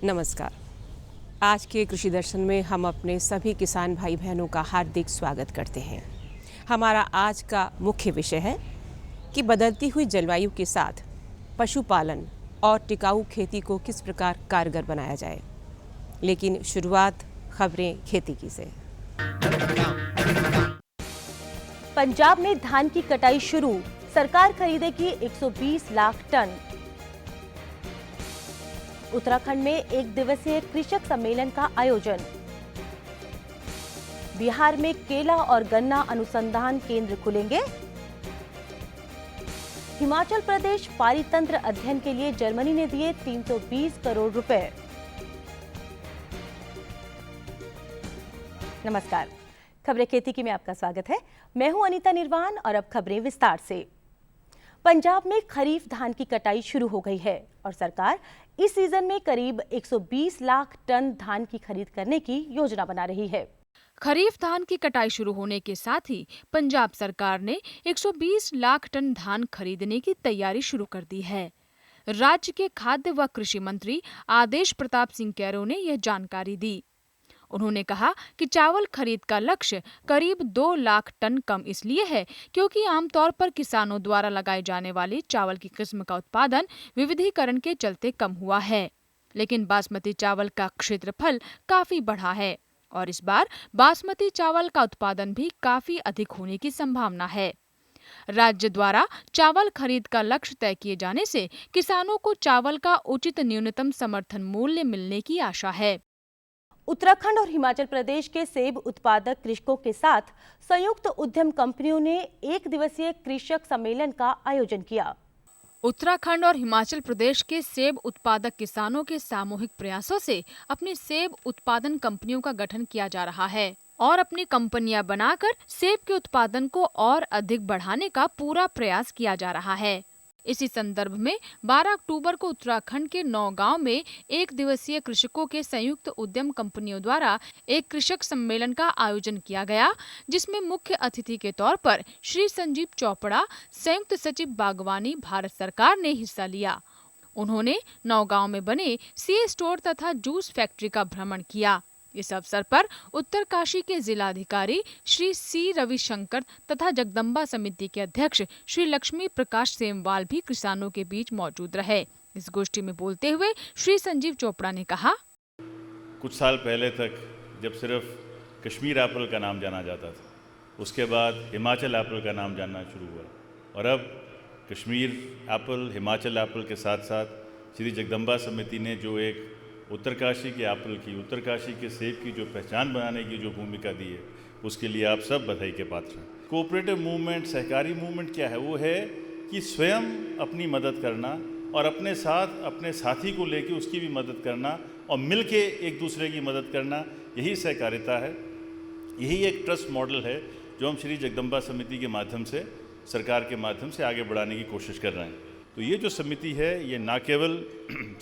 नमस्कार। आज के कृषि दर्शन में हम अपने सभी किसान भाई बहनों का हार्दिक स्वागत करते हैं। हमारा आज का मुख्य विषय है कि बदलती हुई जलवायु के साथ पशुपालन और टिकाऊ खेती को किस प्रकार कारगर बनाया जाए। लेकिन शुरुआत खबरें खेती की से। पंजाब में धान की कटाई शुरू, सरकार खरीदेगी 120 लाख टन। उत्तराखंड में एक दिवसीय कृषक सम्मेलन का आयोजन। बिहार में केला और गन्ना अनुसंधान केंद्र खुलेंगे। हिमाचल प्रदेश पारितंत्र अध्ययन के लिए जर्मनी ने दिए 320 करोड़ रुपए। नमस्कार, खबरें खेती की में आपका स्वागत है। मैं हूं अनीता निर्वाण और अब खबरें विस्तार से। पंजाब में खरीफ धान की कटाई शुरू हो गई है और सरकार इस सीजन में करीब 120 लाख टन धान की खरीद करने की योजना बना रही है। खरीफ धान की कटाई शुरू होने के साथ ही पंजाब सरकार ने 120 लाख टन धान खरीदने की तैयारी शुरू कर दी है। राज्य के खाद्य व कृषि मंत्री आदेश प्रताप सिंह कैरो ने यह जानकारी दी। उन्होंने कहा कि चावल खरीद का लक्ष्य करीब 2 लाख टन कम इसलिए है क्योंकि आमतौर पर किसानों द्वारा लगाए जाने वाले चावल की किस्म का उत्पादन विविधीकरण के चलते कम हुआ है। लेकिन बासमती चावल का क्षेत्रफल काफी बढ़ा है और इस बार बासमती चावल का उत्पादन भी काफी अधिक होने की संभावना है। राज्य द्वारा चावल खरीद का लक्ष्य तय किए जाने से किसानों को चावल का उचित न्यूनतम समर्थन मूल्य मिलने की आशा है। उत्तराखंड और हिमाचल प्रदेश के सेब उत्पादक कृषकों के साथ संयुक्त उद्यम कंपनियों ने एक दिवसीय कृषक सम्मेलन का आयोजन किया। उत्तराखंड और हिमाचल प्रदेश के सेब उत्पादक किसानों के सामूहिक प्रयासों से अपनी सेब उत्पादन कंपनियों का गठन किया जा रहा है और अपनी कंपनियां बनाकर सेब के उत्पादन को और अधिक बढ़ाने का पूरा प्रयास किया जा रहा है। इसी संदर्भ में 12 अक्टूबर को उत्तराखंड के नौगांव में एक दिवसीय कृषकों के संयुक्त उद्यम कंपनियों द्वारा एक कृषक सम्मेलन का आयोजन किया गया, जिसमें मुख्य अतिथि के तौर पर श्री संजीव चोपड़ा, संयुक्त सचिव बागवानी, भारत सरकार ने हिस्सा लिया। उन्होंने नौगांव में बने सी स्टोर तथा जूस फैक्ट्री का भ्रमण किया। इस अवसर पर उत्तरकाशी के जिलाधिकारी श्री सी रविशंकर तथा जगदम्बा समिति के अध्यक्ष श्री लक्ष्मी प्रकाश सेमवाल भी किसानों के बीच मौजूद रहे। इस गोष्ठी में बोलते हुए श्री संजीव चोपड़ा ने कहा, कुछ साल पहले तक जब सिर्फ कश्मीर एप्पल का नाम जाना जाता था, उसके बाद हिमाचल एप्पल का नाम जानना शुरू हुआ और अब कश्मीर एप्पल, हिमाचल एप्पल के साथ साथ श्री जगदम्बा समिति ने जो एक उत्तरकाशी के एप्पल की, उत्तरकाशी के सेब की जो पहचान बनाने की जो भूमिका दी है, उसके लिए आप सब बधाई के पात्र हैं। कोऑपरेटिव मूवमेंट, सहकारी मूवमेंट क्या है? वो है कि स्वयं अपनी मदद करना और अपने साथ अपने साथी को लेके उसकी भी मदद करना और मिलके एक दूसरे की मदद करना, यही सहकारिता है। यही एक ट्रस्ट मॉडल है जो हम श्री जगदम्बा समिति के माध्यम से, सरकार के माध्यम से आगे बढ़ाने की कोशिश कर रहे हैं। तो ये जो समिति है, ये ना केवल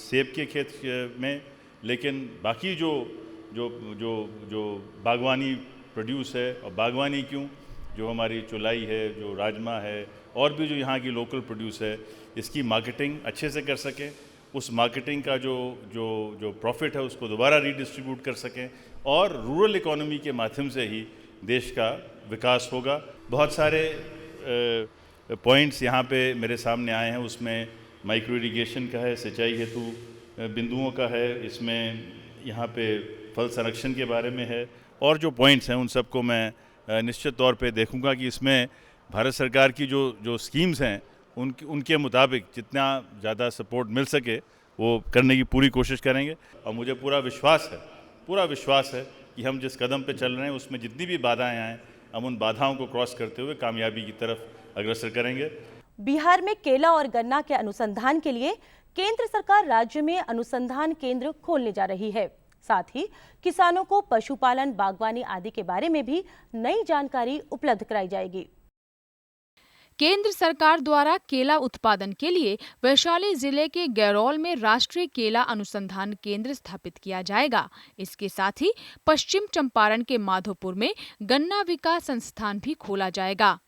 सेब के खेत में, लेकिन बाकी जो बागवानी प्रोड्यूस है, और बागवानी क्यों, जो हमारी चौलाई है, जो राजमा है, और भी जो यहाँ की लोकल प्रोड्यूस है, इसकी मार्केटिंग अच्छे से कर सकें, उस मार्केटिंग का जो प्रॉफिट है उसको दोबारा रीडिस्ट्रीब्यूट कर सकें और रूरल इकोनॉमी के माध्यम से ही देश का विकास होगा। बहुत सारे पॉइंट्स यहाँ पे मेरे सामने आए हैं, उसमें माइक्रो इरिगेशन का है, सिंचाई हेतु बिंदुओं का है, इसमें यहाँ पे फल संरक्षण के बारे में है, और जो पॉइंट्स हैं उन सबको मैं निश्चित तौर पे देखूँगा कि इसमें भारत सरकार की जो स्कीम्स हैं उनके मुताबिक जितना ज़्यादा सपोर्ट मिल सके वो करने की पूरी कोशिश करेंगे। और मुझे पूरा विश्वास है कि हम जिस कदम पे चल रहे हैं उसमें जितनी भी बाधाएं आएँ, हम उन बाधाओं को क्रॉस करते हुए कामयाबी की तरफ अग्रसर करेंगे। बिहार में केला और गन्ना के अनुसंधान के लिए केंद्र सरकार राज्य में अनुसंधान केंद्र खोलने जा रही है। साथ ही किसानों को पशुपालन, बागवानी आदि के बारे में भी नई जानकारी उपलब्ध कराई जाएगी। केंद्र सरकार द्वारा केला उत्पादन के लिए वैशाली जिले के गैरोल में राष्ट्रीय केला अनुसंधान केंद्र स्थापित किया जाएगा। इसके साथ ही पश्चिम चंपारण के माधोपुर में गन्ना विकास संस्थान भी खोला जाएगा।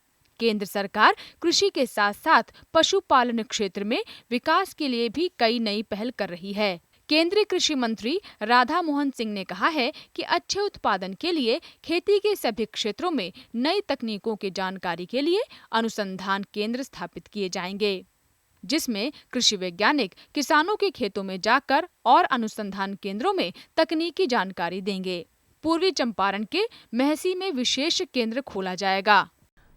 केंद्र सरकार कृषि के साथ साथ पशुपालन क्षेत्र में विकास के लिए भी कई नई पहल कर रही है। केंद्रीय कृषि मंत्री राधा मोहन सिंह ने कहा है कि अच्छे उत्पादन के लिए खेती के सभी क्षेत्रों में नई तकनीकों की जानकारी के लिए अनुसंधान केंद्र स्थापित किए जाएंगे, जिसमें कृषि वैज्ञानिक किसानों के खेतों में जाकर और अनुसंधान केंद्रों में तकनीकी जानकारी देंगे। पूर्वी चंपारण के महसी में विशेष केंद्र खोला जाएगा।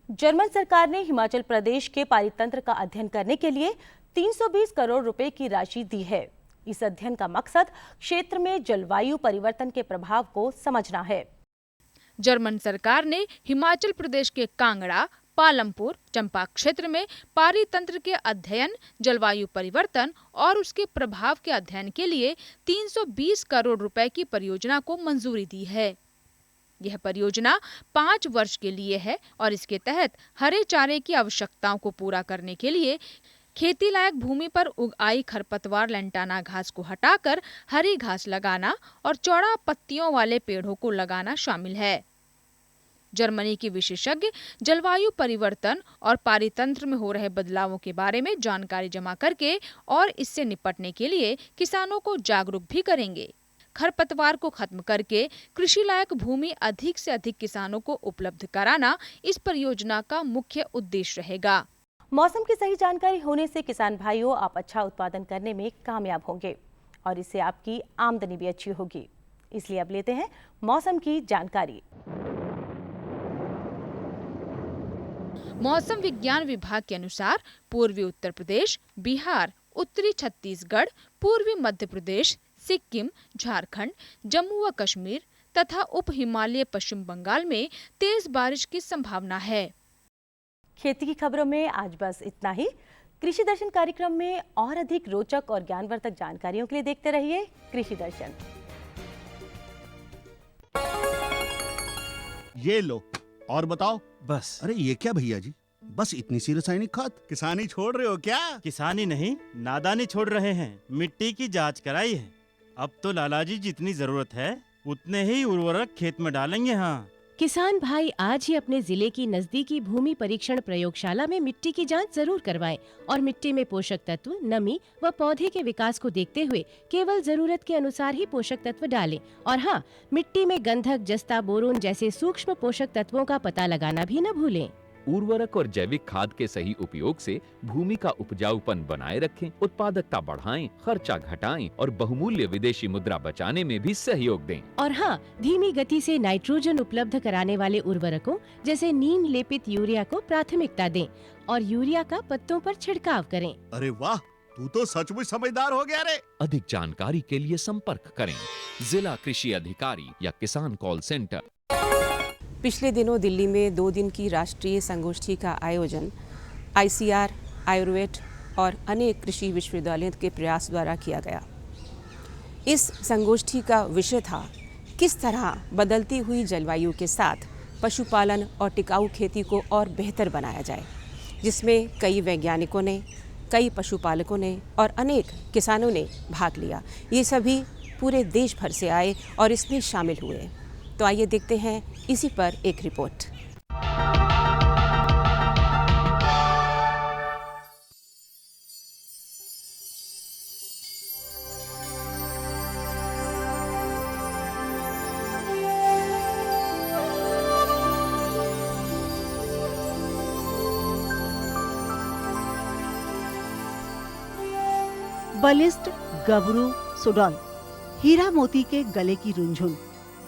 जर्मन सरकार ने हिमाचल प्रदेश के पारितंत्र का अध्ययन करने के लिए 320 करोड़ रुपए की राशि दी है। इस अध्ययन का मकसद क्षेत्र में जलवायु परिवर्तन के प्रभाव को समझना है। जर्मन सरकार ने हिमाचल प्रदेश के कांगड़ा, पालमपुर, चंपा क्षेत्र में पारितंत्र के अध्ययन, जलवायु परिवर्तन और उसके प्रभाव के अध्ययन के लिए 320 करोड़ रुपए की परियोजना को मंजूरी दी है। यह परियोजना 5 वर्ष के लिए है और इसके तहत हरे चारे की आवश्यकताओं को पूरा करने के लिए खेती लायक भूमि पर उगाई खरपतवार, लैंटाना घास को हटाकर हरी घास लगाना और चौड़ा पत्तियों वाले पेड़ों को लगाना शामिल है। जर्मनी के विशेषज्ञ जलवायु परिवर्तन और पारितंत्र में हो रहे बदलावों के बारे में जानकारी जमा करके और इससे निपटने के लिए किसानों को जागरूक भी करेंगे। खरपतवार को खत्म करके कृषि लायक भूमि अधिक से अधिक किसानों को उपलब्ध कराना इस परियोजना का मुख्य उद्देश्य रहेगा। मौसम की सही जानकारी होने से किसान भाइयों, आप अच्छा उत्पादन करने में कामयाब होंगे और इससे आपकी आमदनी भी अच्छी होगी। इसलिए अब लेते हैं मौसम की जानकारी। मौसम विज्ञान विभाग के अनुसार पूर्वी उत्तर प्रदेश, बिहार, उत्तरी छत्तीसगढ़, पूर्वी मध्य प्रदेश, सिक्किम, झारखंड, जम्मू व कश्मीर तथा उप हिमालय पश्चिम बंगाल में तेज बारिश की संभावना है। खेती की खबरों में आज बस इतना ही। कृषि दर्शन कार्यक्रम में और अधिक रोचक और ज्ञानवर्धक जानकारियों के लिए देखते रहिए कृषि दर्शन। ये लो और बताओ। बस। अरे ये क्या भैया जी, बस इतनी सी रासायनिक खाद? किसानी छोड़ रहे हो क्या? किसानी नहीं, नादानी छोड़ रहे हैं। मिट्टी की जांच कराई है। अब तो लालाजी जितनी जरूरत है उतने ही उर्वरक खेत में डालेंगे। हाँ, किसान भाई आज ही अपने जिले की नजदीकी भूमि परीक्षण प्रयोगशाला में मिट्टी की जांच जरूर करवाएं और मिट्टी में पोषक तत्व, नमी व पौधे के विकास को देखते हुए केवल जरूरत के अनुसार ही पोषक तत्व डालें। और हाँ, मिट्टी में गंधक, जस्ता, बोरोन जैसे सूक्ष्म पोषक तत्वों का पता लगाना भी न भूलें। उर्वरक और जैविक खाद के सही उपयोग से भूमि का उपजाऊपन बनाए रखें, उत्पादकता बढ़ाएं, खर्चा घटाएं और बहुमूल्य विदेशी मुद्रा बचाने में भी सहयोग दें। और हाँ, धीमी गति से नाइट्रोजन उपलब्ध कराने वाले उर्वरकों जैसे नीम लेपित यूरिया को प्राथमिकता दें और यूरिया का पत्तों पर छिड़काव करें। अरे वाह, तू तो सचमुच समझदार हो गया रे। अधिक जानकारी के लिए संपर्क करें जिला कृषि अधिकारी या किसान कॉल सेंटर। पिछले दिनों दिल्ली में 2 दिन की राष्ट्रीय संगोष्ठी का आयोजन ICAR, आयुर्वेद और अनेक कृषि विश्वविद्यालयों के प्रयास द्वारा किया गया। इस संगोष्ठी का विषय था किस तरह बदलती हुई जलवायु के साथ पशुपालन और टिकाऊ खेती को और बेहतर बनाया जाए, जिसमें कई वैज्ञानिकों ने, कई पशुपालकों ने और अनेक किसानों ने भाग लिया। ये सभी पूरे देश भर से आए और इसमें शामिल हुए। तो आइए देखते हैं इसी पर एक रिपोर्ट। बलिष्ठ गबरू सुडौल, हीरा मोती के गले की रुंझुन,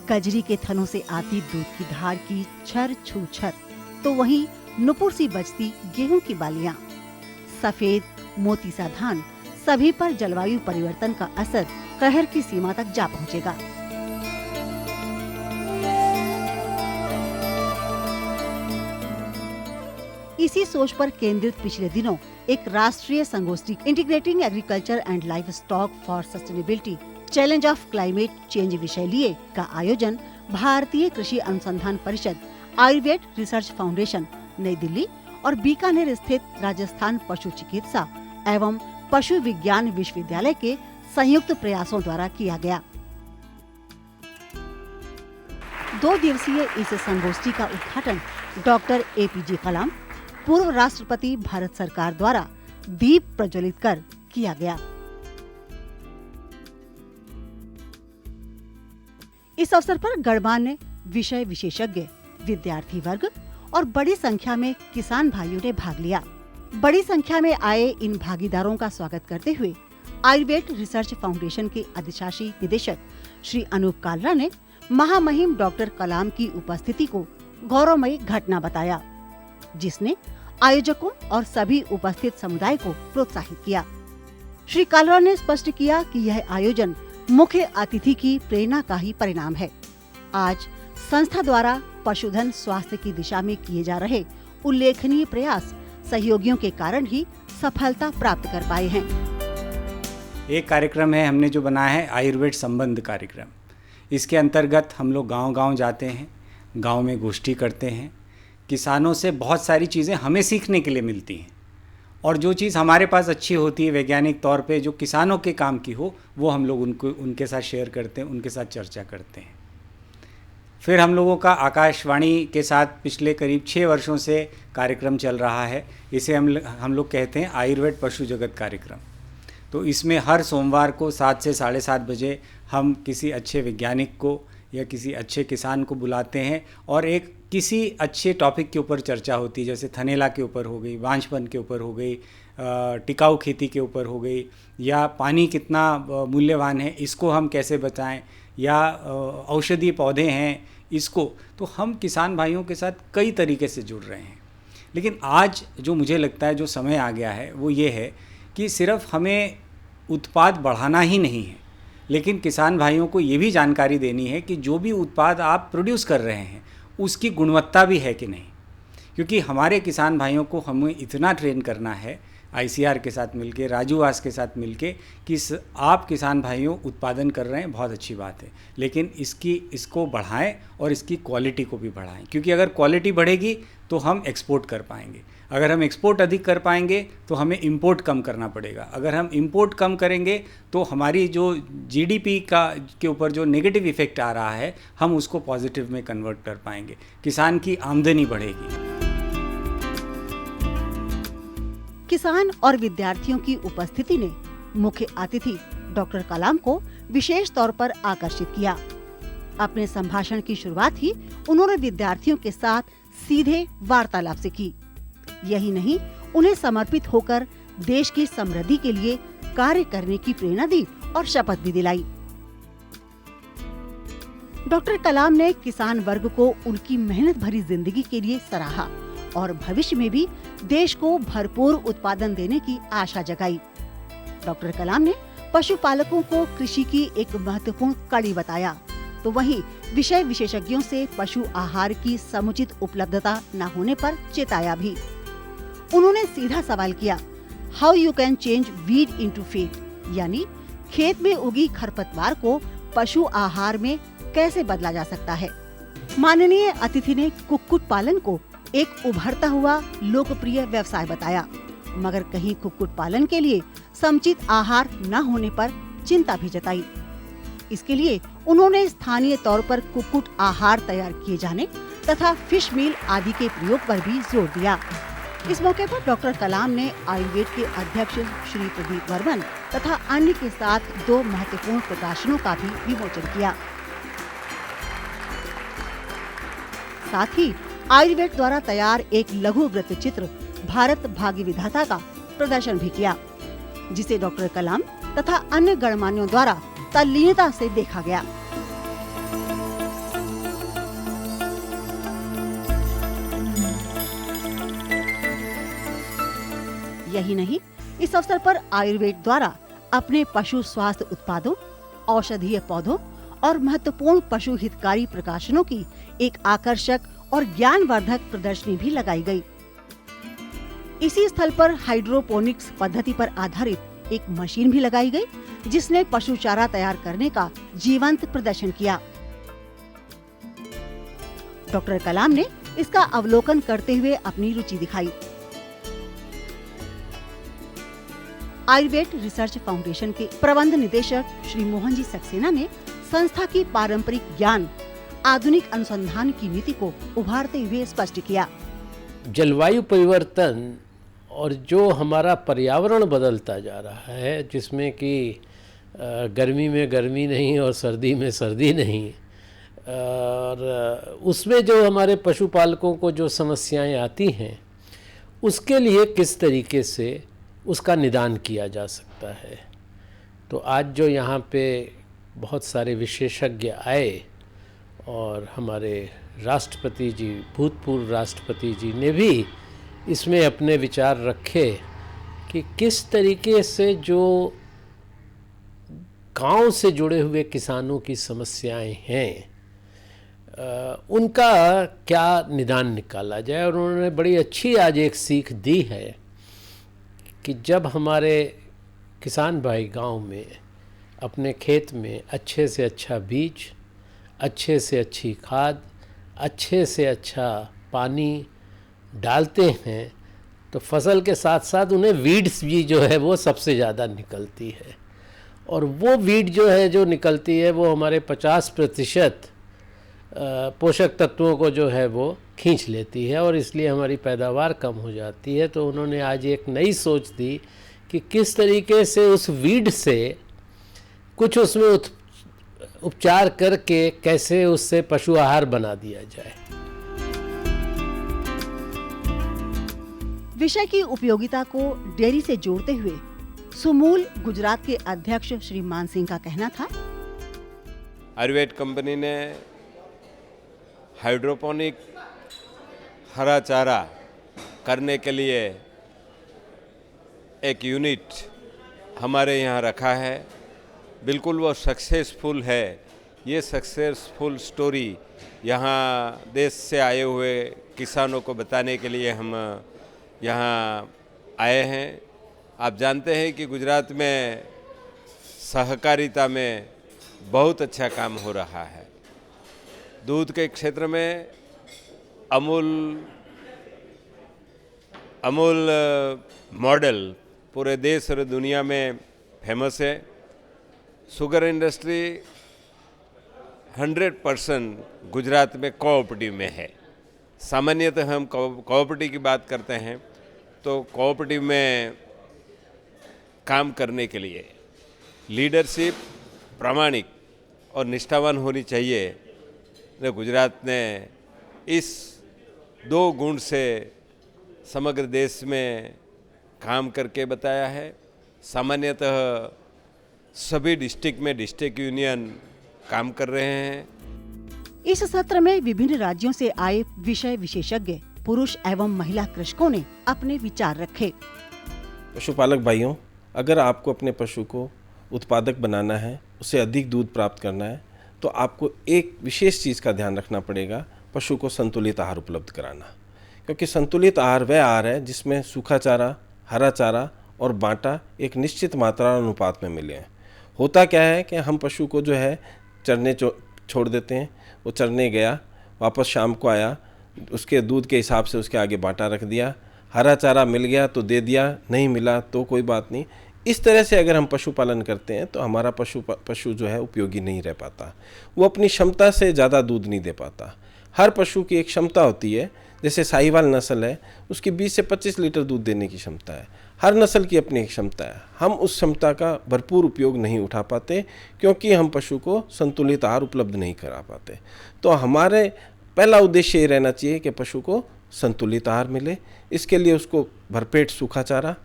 कजरी के थनों से आती दूध की धार की छर छू छर, तो वहीं नुपुर सी बजती गेहूं की बालियां, सफेद मोती सा धान, सभी पर जलवायु परिवर्तन का असर कहर की सीमा तक जा पहुंचेगा। इसी सोच पर केंद्रित पिछले दिनों एक राष्ट्रीय संगोष्ठी integrating agriculture and life stock for sustainability challenge of climate change विषय लिए का आयोजन भारतीय कृषि अनुसंधान परिषद, आयुर्वेद रिसर्च फाउंडेशन नई दिल्ली और बीकानेर स्थित राजस्थान पशु चिकित्सा एवं पशु विज्ञान विश्वविद्यालय के संयुक्त प्रयासों द्वारा किया गया। 2 दिवसीय इस संगोष्ठी का उद्घाटन डॉक्टर APJ कलाम, पूर्व राष्ट्रपति भारत सरकार द्वारा दीप प्रज्वलित कर किया गया। इस अवसर पर गणमान्य विषय विशेषज्ञ, विद्यार्थी वर्ग और बड़ी संख्या में किसान भाइयों ने भाग लिया। बड़ी संख्या में आए इन भागीदारों का स्वागत करते हुए आयुर्वेद रिसर्च फाउंडेशन के अधिशासी निदेशक श्री अनूप कालरा ने महामहिम डॉक्टर कलाम की उपस्थिति को गौरवमयी घटना बताया, जिसने आयोजकों और सभी उपस्थित समुदाय को प्रोत्साहित किया। श्री कालरा ने स्पष्ट किया कि यह आयोजन मुख्य अतिथि की प्रेरणा का ही परिणाम है। आज संस्था द्वारा पशुधन स्वास्थ्य की दिशा में किए जा रहे उल्लेखनीय प्रयास सहयोगियों के कारण ही सफलता प्राप्त कर पाए हैं। एक कार्यक्रम है हमने जो बनाया है आयुर्वेद संबंध कार्यक्रम। इसके अंतर्गत हम लोग गांव-गांव जाते हैं, गांव में गोष्ठी करते हैं। किसानों से बहुत सारी चीज़ें हमें सीखने के लिए मिलती हैं और जो चीज़ हमारे पास अच्छी होती है वैज्ञानिक तौर पे जो किसानों के काम की हो वो हम लोग उनके साथ शेयर करते हैं, उनके साथ चर्चा करते हैं। फिर हम लोगों का आकाशवाणी के साथ पिछले करीब 6 वर्षों से कार्यक्रम चल रहा है। इसे हम लोग कहते हैं आयुर्वेद पशु जगत कार्यक्रम। तो इसमें हर सोमवार को 7 से 7:30 बजे हम किसी अच्छे वैज्ञानिक को या किसी अच्छे किसान को बुलाते हैं और एक किसी अच्छे टॉपिक के ऊपर चर्चा होती है, जैसे थनेला के ऊपर हो गई, बांझपन के ऊपर हो गई, टिकाऊ खेती के ऊपर हो गई, या पानी कितना मूल्यवान है इसको हम कैसे बचाएं, या औषधीय पौधे हैं इसको। तो हम किसान भाइयों के साथ कई तरीके से जुड़ रहे हैं। लेकिन आज जो मुझे लगता है जो समय आ गया है वो ये है कि सिर्फ हमें उत्पाद बढ़ाना ही नहीं है, लेकिन किसान भाइयों को ये भी जानकारी देनी है कि जो भी उत्पाद आप प्रोड्यूस कर रहे हैं उसकी गुणवत्ता भी है कि नहीं। क्योंकि हमारे किसान भाइयों को हमें इतना ट्रेन करना है ICR के साथ मिलके, राजूवास के साथ मिलके कि आप किसान भाइयों उत्पादन कर रहे हैं, बहुत अच्छी बात है, लेकिन इसको बढ़ाएं और इसकी क्वालिटी को भी बढ़ाएं। क्योंकि अगर क्वालिटी बढ़ेगी तो हम एक्सपोर्ट कर पाएंगे। अगर हम एक्सपोर्ट अधिक कर पाएंगे तो हमें इंपोर्ट कम करना पड़ेगा। अगर हम इंपोर्ट कम करेंगे तो हमारी जो GDP के ऊपर जो नेगेटिव इफेक्ट आ रहा है हम उसको पॉजिटिव में कन्वर्ट कर पाएंगे, किसान की आमदनी बढ़ेगी। किसान और विद्यार्थियों की उपस्थिति ने मुख्य अतिथि डॉक्टर कलाम को विशेष तौर पर आकर्षित किया। अपने संभाषण की शुरुआत ही उन्होंने विद्यार्थियों के साथ सीधे वार्तालाप से की। यही नहीं, उन्हें समर्पित होकर देश की समृद्धि के लिए कार्य करने की प्रेरणा दी और शपथ भी दिलाई। डॉक्टर कलाम ने किसान वर्ग को उनकी मेहनत भरी जिंदगी के लिए सराहा और भविष्य में भी देश को भरपूर उत्पादन देने की आशा जगाई। डॉक्टर कलाम ने पशुपालकों को कृषि की एक महत्वपूर्ण कड़ी बताया, तो वहीं विषय विशेषज्ञों से पशु आहार की समुचित उपलब्धता न होने पर चेताया भी। उन्होंने सीधा सवाल किया, how you can change weed into feed, यानी खेत में उगी खरपतवार को पशु आहार में कैसे बदला जा सकता है। माननीय अतिथि ने कुक्कुट पालन को एक उभरता हुआ लोकप्रिय व्यवसाय बताया, मगर कहीं कुक्कुट पालन के लिए समुचित आहार न होने पर चिंता भी जताई। इसके लिए उन्होंने स्थानीय तौर पर कुक्कुट आहार तैयार किए जाने तथा फिश मील आदि के प्रयोग पर भी जोर दिया। इस मौके पर डॉक्टर कलाम ने आयुर्वेद के अध्यक्ष श्री प्रदीप वर्मन तथा अन्य के साथ 2 महत्वपूर्ण प्रकाशनों का भी विमोचन किया। साथ ही आयुर्वेद द्वारा तैयार एक लघु वृत्त चित्र भारत भाग्य विधाता का प्रदर्शन भी किया, जिसे डॉक्टर कलाम तथा अन्य गणमान्यों द्वारा तल्लीनता से देखा गया। यही नहीं, इस अवसर पर आयुर्वेद द्वारा अपने पशु स्वास्थ्य उत्पादों, औषधीय पौधों और महत्वपूर्ण पशु हितकारी प्रकाशनों की एक आकर्षक और ज्ञानवर्धक प्रदर्शनी भी लगाई गई। इसी स्थल पर हाइड्रोपोनिक्स पद्धति पर आधारित एक मशीन भी लगाई गई, जिसने पशु चारा तैयार करने का जीवंत प्रदर्शन किया। डॉक्टर कलाम ने इसका अवलोकन करते हुए अपनी रुचि दिखाई। आयुर्वेद रिसर्च फाउंडेशन के प्रबंध निदेशक श्री मोहन जी सक्सेना ने संस्था की पारंपरिक ज्ञान आधुनिक अनुसंधान की नीति को उभारते हुए स्पष्ट किया। जलवायु परिवर्तन और जो हमारा पर्यावरण बदलता जा रहा है, जिसमें कि गर्मी में गर्मी नहीं और सर्दी में सर्दी नहीं, और उसमें जो हमारे पशुपालकों को जो समस्याएं आती हैं, उसके लिए किस तरीके से उसका निदान किया जा सकता है। तो आज जो यहाँ पे बहुत सारे विशेषज्ञ आए और हमारे राष्ट्रपति जी, भूतपूर्व राष्ट्रपति जी ने भी इसमें अपने विचार रखे कि किस तरीके से जो गांव से जुड़े हुए किसानों की समस्याएं हैं, उनका क्या निदान निकाला जाए। और उन्होंने बड़ी अच्छी आज एक सीख दी है कि जब हमारे किसान भाई गांव में अपने खेत में अच्छे से अच्छा बीज, अच्छे से अच्छी खाद, अच्छे से अच्छा पानी डालते हैं, तो फसल के साथ साथ उन्हें वीड्स भी जो है वो सबसे ज़्यादा निकलती है। और वो वीड जो है जो निकलती है वो हमारे 50% पोषक तत्वों को जो है वो खींच लेती है और इसलिए हमारी पैदावार कम हो जाती है। तो उन्होंने आज एक नई सोच दी कि किस तरीके से उस वीड से कुछ उसमें उपचार करके कैसे उससे पशु आहार बना दिया जाए। विषय की उपयोगिता को डेयरी से जोड़ते हुए सुमूल गुजरात के अध्यक्ष श्री मान सिंह का कहना था, आयुर्वेद कंपनी ने हाइड्रोपोनिक हरा चारा करने के लिए एक यूनिट हमारे यहाँ रखा है। बिल्कुल वो सक्सेसफुल है। ये सक्सेसफुल स्टोरी यहाँ देश से आए हुए किसानों को बताने के लिए हम यहाँ आए हैं। आप जानते हैं कि गुजरात में सहकारिता में बहुत अच्छा काम हो रहा है। दूध के क्षेत्र में अमूल मॉडल पूरे देश और दुनिया में फेमस है। शुगर इंडस्ट्री 100% गुजरात में कोऑपरेटिव में है। सामान्यतः हम कोऑपरेटिव की बात करते हैं तो कोऑपरेटिव में काम करने के लिए लीडरशिप प्रामाणिक और निष्ठावान होनी चाहिए। तो गुजरात ने इस 2 गुण से समग्र देश में काम करके बताया है। सामान्यतः सभी डिस्ट्रिक्ट में डिस्ट्रिक्ट यूनियन काम कर रहे हैं। इस सत्र में विभिन्न राज्यों से आए विषय विशेषज्ञ पुरुष एवं महिला कृषकों ने अपने विचार रखे। पशुपालक भाइयों, अगर आपको अपने पशु को उत्पादक बनाना है, उसे अधिक दूध प्राप्त करना है, तो आपको एक विशेष चीज़ का ध्यान रखना पड़ेगा, पशु को संतुलित आहार उपलब्ध कराना। क्योंकि संतुलित आहार वह आहार है जिसमें सूखा चारा, हरा चारा और बांटा एक निश्चित मात्रा और अनुपात में मिले हैं। होता क्या है कि हम पशु को जो है चरने छोड़ देते हैं, वो चरने गया, वापस शाम को आया, उसके दूध के हिसाब से उसके आगे बांटा रख दिया, हरा चारा मिल गया तो दे दिया, नहीं मिला तो कोई बात नहीं। इस तरह से अगर हम पशुपालन करते हैं तो हमारा पशु जो है उपयोगी नहीं रह पाता, वो अपनी क्षमता से ज़्यादा दूध नहीं दे पाता। हर पशु की एक क्षमता होती है। जैसे साहिवाल नस्ल है, उसकी 20 से 25 लीटर दूध देने की क्षमता है। हर नस्ल की अपनी एक क्षमता है। हम उस क्षमता का भरपूर उपयोग नहीं उठा पाते क्योंकि हम पशु को संतुलित आहार उपलब्ध नहीं करा पाते। तो हमारे पहला उद्देश्य ये रहना चाहिए कि पशु को संतुलित आहार मिले। इसके लिए उसको भरपेट सूखा चारा,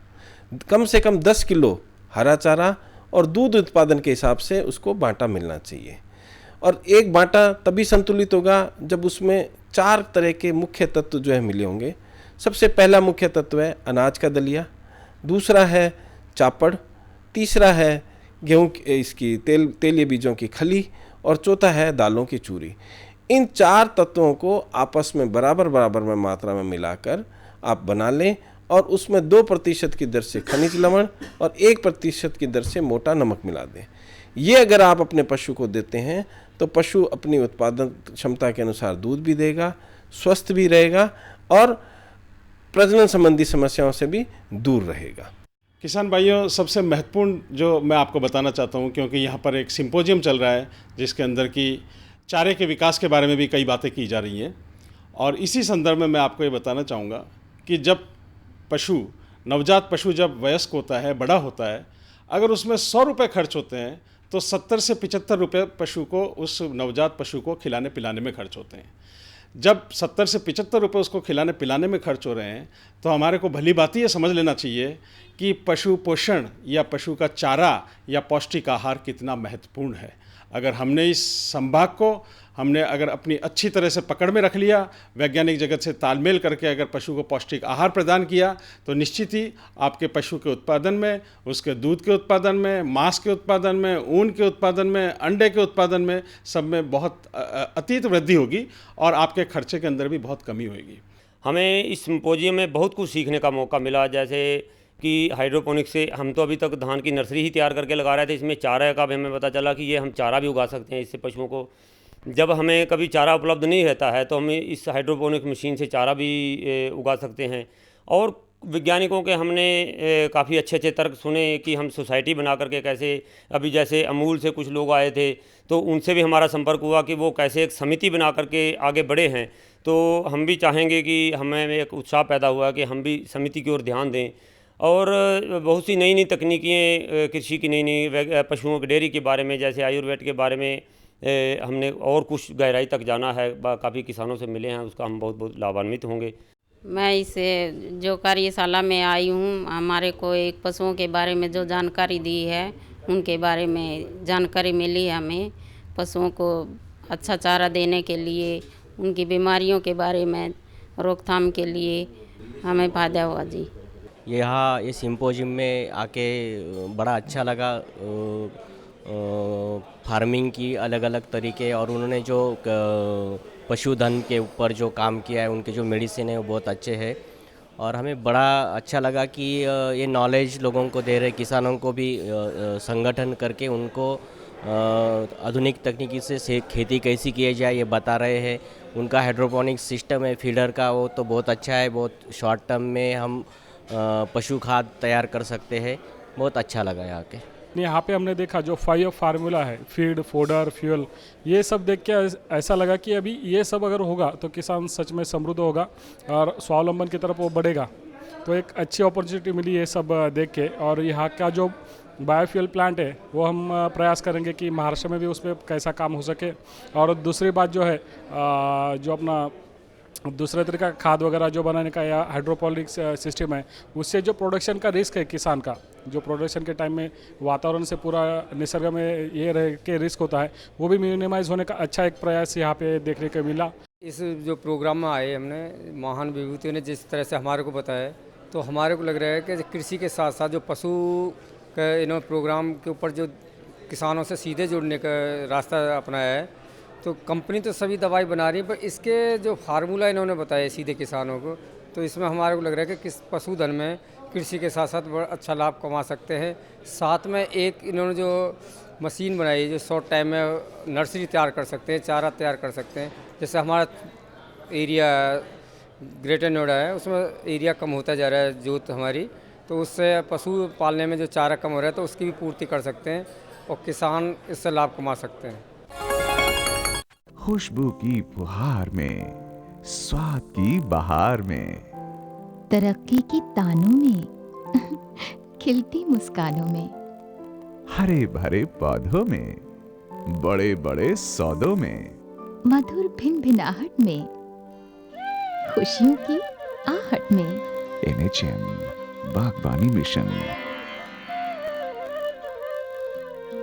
कम से कम 10 किलो हरा चारा और दूध उत्पादन के हिसाब से उसको बांटा मिलना चाहिए। और एक बांटा तभी संतुलित होगा जब उसमें 4 तरह के मुख्य तत्व जो है मिले होंगे। सबसे पहला मुख्य तत्व है अनाज का दलिया, दूसरा है चापड़, तीसरा है गेहूँ इसकी तेलीय बीजों की खली और चौथा है दालों की चूरी। इन 4 तत्वों को आपस में बराबर में मात्रा में मिलाकर आप बना लें और उसमें 2% की दर से खनिज लवण और 1% की दर से मोटा नमक मिला दें। ये अगर आप अपने पशु को देते हैं तो पशु अपनी उत्पादन क्षमता के अनुसार दूध भी देगा, स्वस्थ भी रहेगा और प्रजनन संबंधी समस्याओं से भी दूर रहेगा। किसान भाइयों, सबसे महत्वपूर्ण जो मैं आपको बताना चाहता हूं, क्योंकि यहाँ पर एक सिंपोजियम चल रहा है जिसके अंदर की चारे के विकास के बारे में भी कई बातें की जा रही हैं, और इसी संदर्भ में मैं आपको ये बताना चाहूँगा कि जब पशु, नवजात पशु जब वयस्क होता है, बड़ा होता है, अगर उसमें 100 रुपये खर्च होते हैं तो 70 से 75 रुपये पशु को, उस नवजात पशु को खिलाने पिलाने में खर्च होते हैं। जब 70 से 75 रुपये उसको खिलाने पिलाने में खर्च हो रहे हैं तो हमारे को भली बात ये समझ लेना चाहिए कि पशु पोषण या पशु का चारा या पौष्टिक आहार कितना महत्वपूर्ण है। अगर हमने इस संभाग को अगर अपनी अच्छी तरह से पकड़ में रख लिया, वैज्ञानिक जगत से तालमेल करके अगर पशु को पौष्टिक आहार प्रदान किया, तो निश्चित ही आपके पशु के उत्पादन में, उसके दूध के उत्पादन में, मांस के उत्पादन में, ऊन के उत्पादन में, अंडे के उत्पादन में, सब में बहुत अतीत वृद्धि होगी और आपके खर्चे के अंदर भी बहुत कमी होगी। हमें इस सिंपोजियम में बहुत कुछ सीखने का मौका मिला, जैसे कि हाइड्रोपोनिक्स से हम तो अभी तक धान की नर्सरी ही तैयार करके लगा रहे थे, इसमें चारा का भी हमें पता चला कि ये हम चारा भी उगा सकते हैं इससे पशुओं को। जब हमें कभी चारा उपलब्ध नहीं रहता है तो हम इस हाइड्रोपोनिक मशीन से चारा भी उगा सकते हैं। और वैज्ञानिकों के हमने काफ़ी अच्छे तर्क सुने कि हम सोसाइटी बना करके कैसे, अभी जैसे अमूल से कुछ लोग आए थे तो उनसे भी हमारा संपर्क हुआ कि वो कैसे एक समिति बना करके आगे बढ़े हैं। तो हम भी चाहेंगे कि हमें एक उत्साह पैदा हुआ कि हम भी समिति की ओर ध्यान दें और बहुत सी नई तकनीकें, कृषि की नई पशुओं के डेयरी के बारे में, जैसे आयुर्वेद के बारे में हमने और कुछ गहराई तक जाना है, काफ़ी किसानों से मिले हैं, उसका हम बहुत लाभान्वित होंगे। मैं इस जो कार्यशाला में आई हूँ, हमारे को एक पशुओं के बारे में जो जानकारी दी है उनके बारे में जानकारी मिली है। हमें पशुओं को अच्छा चारा देने के लिए, उनकी बीमारियों के बारे में रोकथाम के लिए हमें फ़ायदा हुआ जी। यहाँ इस सिंपोजियम में आके बड़ा अच्छा लगा। फार्मिंग की अलग अलग तरीके और उन्होंने जो पशुधन के ऊपर जो काम किया है, उनके जो मेडिसिन है वो बहुत अच्छे हैं और हमें बड़ा अच्छा लगा कि ये नॉलेज लोगों को दे रहे, किसानों को भी संगठन करके उनको आधुनिक तकनीकी से खेती कैसी की जाए ये बता रहे हैं। उनका हाइड्रोपोनिक सिस्टम है फीडर का, वो तो बहुत अच्छा है। बहुत शॉर्ट टर्म में हम पशु खाद तैयार कर सकते हैं। बहुत अच्छा लगा यहाँ के। यहाँ पे हमने देखा जो 5 फार्मूला है, फीड, फोडर, फ्यूल, ये सब देख के ऐसा लगा कि अभी ये सब अगर होगा तो किसान सच में समृद्ध होगा और स्वावलंबन की तरफ वो बढ़ेगा। तो एक अच्छी अपॉर्चुनिटी मिली ये सब देख के। और यहाँ का जो बायोफ्यूल प्लांट है वो हम प्रयास करेंगे कि महाराष्ट्र में भी उस पर कैसा काम हो सके। और दूसरी बात जो है, जो अपना दूसरे तरीका खाद वगैरह जो बनाने का या हाइड्रोपोनिक सिस्टम है, उससे जो प्रोडक्शन का रिस्क है किसान का, जो प्रोडक्शन के टाइम में वातावरण से पूरा निसर्ग में ये रह के रिस्क होता है, वो भी मिनिमाइज होने का अच्छा एक प्रयास यहाँ पे देखने को मिला। इस जो प्रोग्राम में आए हमने, महान विभूतियों ने जिस तरह से हमारे को बताया, तो हमारे को लग रहा है कि कृषि के साथ साथ जो पशु का प्रोग्राम के ऊपर जो किसानों से सीधे जुड़ने का रास्ता अपनाया है, तो कंपनी तो सभी दवाई बना रही है, पर इसके जो फार्मूला इन्होंने बताए सीधे किसानों को, तो इसमें हमारे को लग रहा है कि किस पशुधन में कृषि के साथ साथ बड़ा अच्छा लाभ कमा सकते हैं। साथ में एक इन्होंने जो मशीन बनाई है जो शॉर्ट टाइम में नर्सरी तैयार कर सकते हैं, चारा तैयार कर सकते हैं। जैसे हमारा एरिया ग्रेटर नोएडा है, उसमें एरिया कम होता जा रहा है जोत हमारी, तो उससे पशु पालने में जो चारा कम हो रहा है तो उसकी भी पूर्ति कर सकते हैं और किसान इससे लाभ कमा सकते हैं। खुशबू की फुहार में, स्वाद की बहार में, तरक्की की तानों में, खिलती मुस्कानों में, हरे भरे पौधों में, बड़े बड़े सौदों में, मधुर भिनभिनाहट में, खुशियों की आहट में। NHM बागवानी मिशन,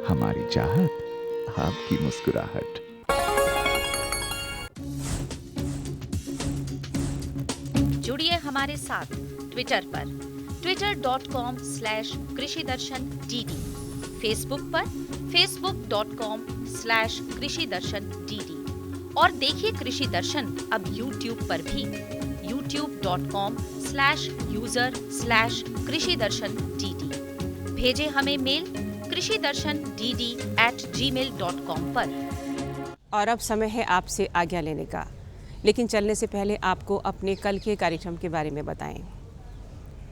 हमारी चाहत, आपकी मुस्कुराहट। जुड़िए हमारे साथ ट्विटर पर twitter.com/कृषिदर्शन-dd, फेसबुक पर facebook.com/कृषिदर्शन-dd और देखिए कृषि दर्शन अब YouTube पर भी। youtube.com/user/कृषि-दर्शन-dd। भेजें हमें मेल कृषिदर्शन-dd@gmail.com पर। और अब समय है आपसे आज्ञा लेने का, लेकिन चलने से पहले आपको अपने कल के कार्यक्रम के बारे में बताएं।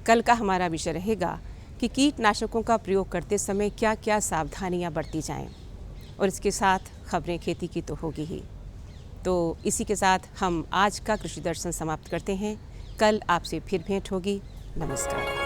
कल का हमारा विषय रहेगा कि कीटनाशकों का प्रयोग करते समय क्या क्या सावधानियां बरती जाएं, और इसके साथ खबरें खेती की तो होगी ही। तो इसी के साथ हम आज का कृषि दर्शन समाप्त करते हैं। कल आपसे फिर भेंट होगी। नमस्कार।